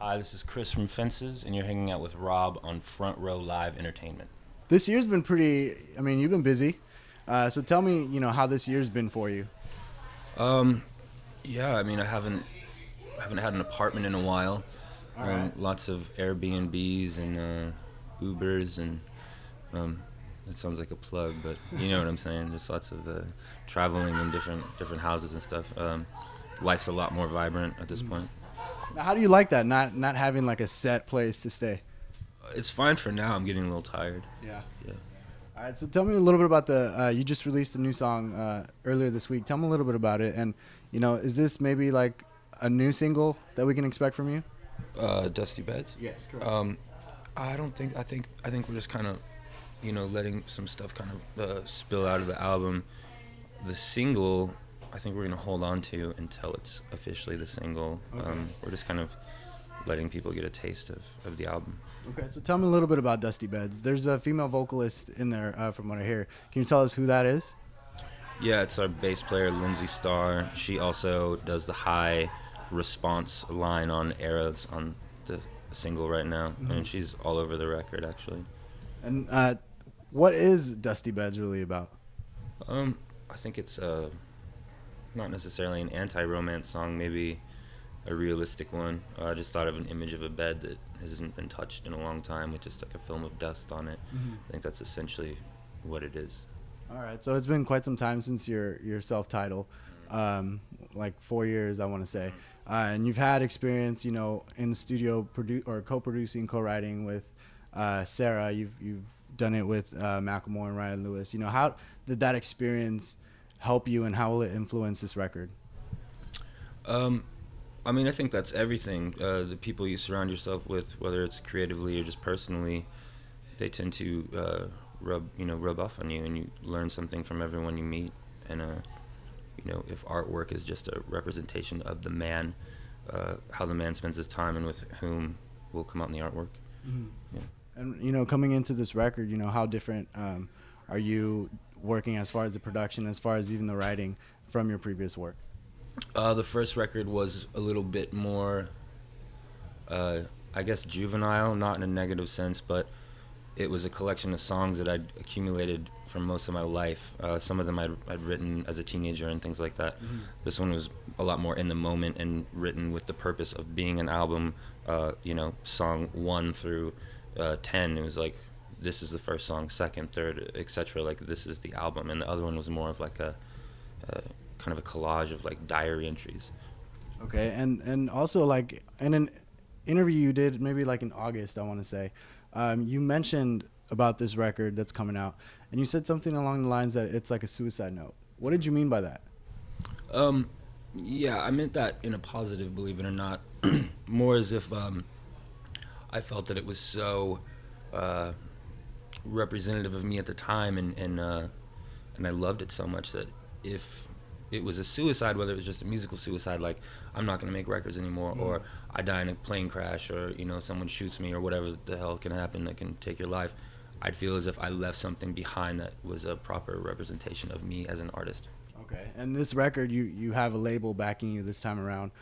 Hi, this is Chris from Fences, and you're hanging out with Rob on Front Row Live Entertainment. This year's been pretty. I mean, you've been busy. So tell me, how this year's been for you. Um, yeah, I mean, I haven't had an apartment in a while. All right. Lots of Airbnbs and Ubers, and it sounds like a plug, but you know what I'm saying. Just lots of traveling in different houses and stuff. Life's a lot more vibrant at this point. Now, how do you like that? Not having like a set place to stay. It's fine for now. I'm getting a little tired. Yeah. Yeah. All right. So tell me a little bit about the. You just released a new song earlier this week. Tell me a little bit about it, and is this maybe like a new single that we can expect from you? Dusty Beds. Yes, correct. I don't think. I think we're just kind of, letting some stuff kind of spill out of the album. The single, I think we're gonna hold on to until it's officially the single. Okay. We're just kind of letting people get a taste of the album. Okay. So tell me a little bit about Dusty Beds. There's a female vocalist in there, from what I hear. Can you tell us who that is? Yeah, it's our bass player, Lindsay Starr. She also does the high response line on Eras on the single right now, and she's all over the record, actually. And what is Dusty Beds really about? I think it's not necessarily an anti-romance song, maybe a realistic one. I just thought of an image of a bed that hasn't been touched in a long time with just like a film of dust on it. I think that's essentially what it is. All right, so it's been quite some time since your self-title, like 4 years, I want to say, and you've had experience, in the studio or co-producing, co-writing with Sarah. You've done it with McMahon and Ryan Lewis. How did that experience help you, and how will it influence this record? I mean, I think that's everything. The people you surround yourself with, whether it's creatively or just personally, they tend to rub off on you, and you learn something from everyone you meet. And if artwork is just a representation of the man, how the man spends his time and with whom will come out in the artwork. Yeah. And coming into this record, how different are you working as far as the production, as far as even the writing from your previous work? The first record was a little bit more, I guess, juvenile, not in a negative sense, but it was a collection of songs that I'd accumulated from most of my life. Some of them I'd written as a teenager and things like that. This one was a lot more in the moment and written with the purpose of being an album, song 1 through 10. It was like, this is the first song, second, third, etc. Like, this is the album. And the other one was more of like a kind of a collage of like diary entries. Okay, and also like in an interview you did maybe like in August, I want to say, you mentioned about this record that's coming out, and you said something along the lines that it's like a suicide note. What did you mean by that? Yeah, I meant that in a positive, believe it or not. More as if I felt that it was so representative of me at the time, and I loved it so much that if it was a suicide, whether it was just a musical suicide, like I'm not going to make records anymore, or I die in a plane crash, or someone shoots me, or whatever the hell can happen that can take your life, I'd feel as if I left something behind that was a proper representation of me as an artist. Okay, and this record, you have a label backing you this time around.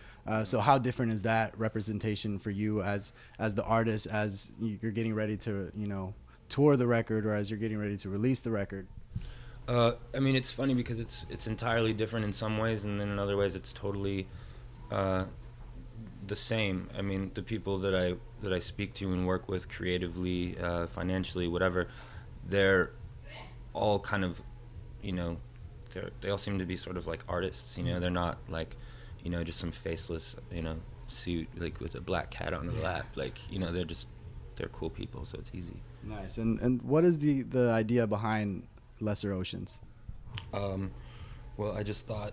So how different is that representation for you as the artist, as you're getting ready to tour the record, or as you're getting ready to release the record? I mean, it's funny because it's entirely different in some ways, and then in other ways it's totally the same. I mean, the people that I speak to and work with creatively, financially, whatever, they're all kind of, they all seem to be sort of like artists. They're not like, just some faceless, suit like with a black cat on the lap. Like, they're cool people, so it's easy. Nice. And what is the idea behind Lesser Oceans? Well, I just thought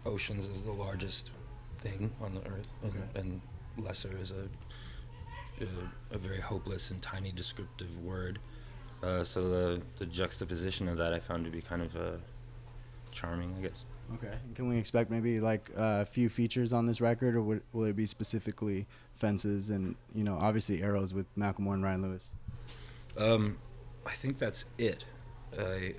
oceans is the largest thing on the earth, and lesser is a very hopeless and tiny descriptive word. So the juxtaposition of that I found to be kind of charming, I guess. Okay. And can we expect maybe like a few features on this record, or will it be specifically Fences and obviously Arrows with Macklemore and Ryan Lewis? I think that's it. I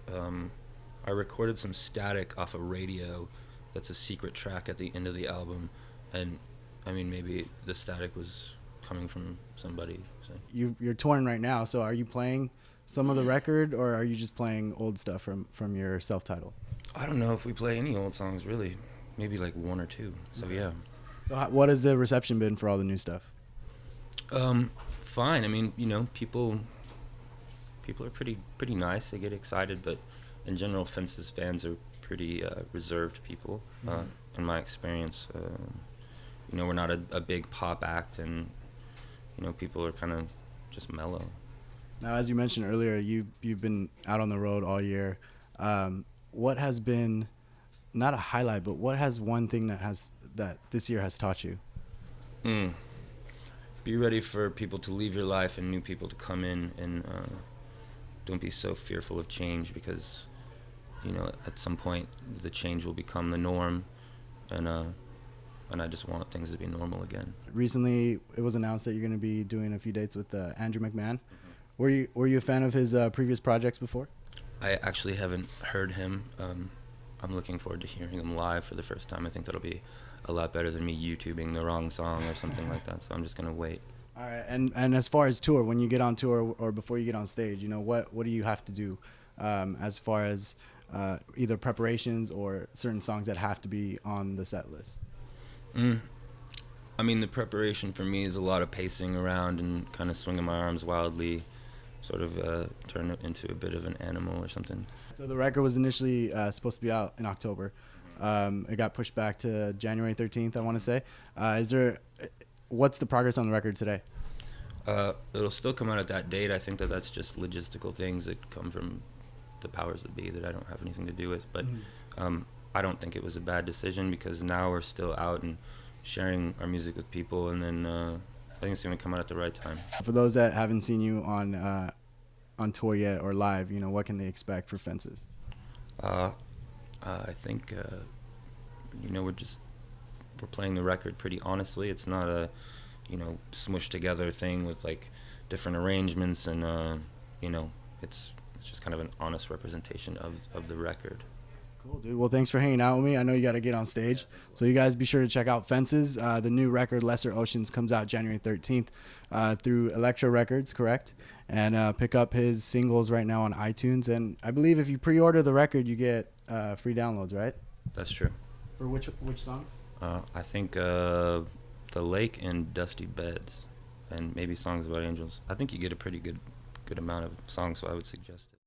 recorded some static off a radio that's a secret track at the end of the album, and I mean, maybe the static was coming from somebody. So. You're touring right now, so are you playing some of the record, or are you just playing old stuff from your self-title? I don't know if we play any old songs really, maybe like one or two. So yeah. So what has the reception been for all the new stuff? Fine. I mean, you know, people are pretty nice. They get excited, but in general, Fences fans are pretty reserved people. In my experience, you know, we're not a big pop act, and you know, people are kind of just mellow. Now, as you mentioned earlier, you've been out on the road all year. What has been, not a highlight, but what has one thing that this year has taught you? Be ready for people to leave your life and new people to come in, and don't be so fearful of change, because you know, at some point the change will become the norm, and I just want things to be normal again. Recently, it was announced that you're going to be doing a few dates with Andrew McMahon. Were you a fan of his previous projects before? I actually haven't heard him. I'm looking forward to hearing him live for the first time. I think that'll be a lot better than me YouTubing the wrong song or something like that. So I'm just gonna wait. All right. And as far as tour, when you get on tour or before you get on stage, you know, what do you have to do as far as either preparations or certain songs that have to be on the set list? I mean, the preparation for me is a lot of pacing around and kind of swinging my arms wildly, sort of turn it into a bit of an animal or something. So the record was initially supposed to be out in October. It got pushed back to January 13th, I want to say. What's the progress on the record today? It'll still come out at that date. I think that's just logistical things that come from the powers that be that I don't have anything to do with. But I don't think it was a bad decision, because now we're still out and sharing our music with people, and then I think it's going to come out at the right time. For those that haven't seen you on tour yet or live, you know, what can they expect for Fences? I think you know, we're playing the record pretty honestly. It's not a, you know, smushed together thing with like different arrangements, and you know, it's just kind of an honest representation of the record. Cool, dude. Well, thanks for hanging out with me. I know you got to get on stage. So you guys be sure to check out Fences. The new record, Lesser Oceans, comes out January 13th through Electro Records, correct? And pick up his singles right now on iTunes. And I believe if you pre-order the record, you get free downloads, right? That's true. For which songs? I think The Lake and Dusty Beds, and maybe Songs About Angels. I think you get a pretty good amount of songs, so I would suggest it.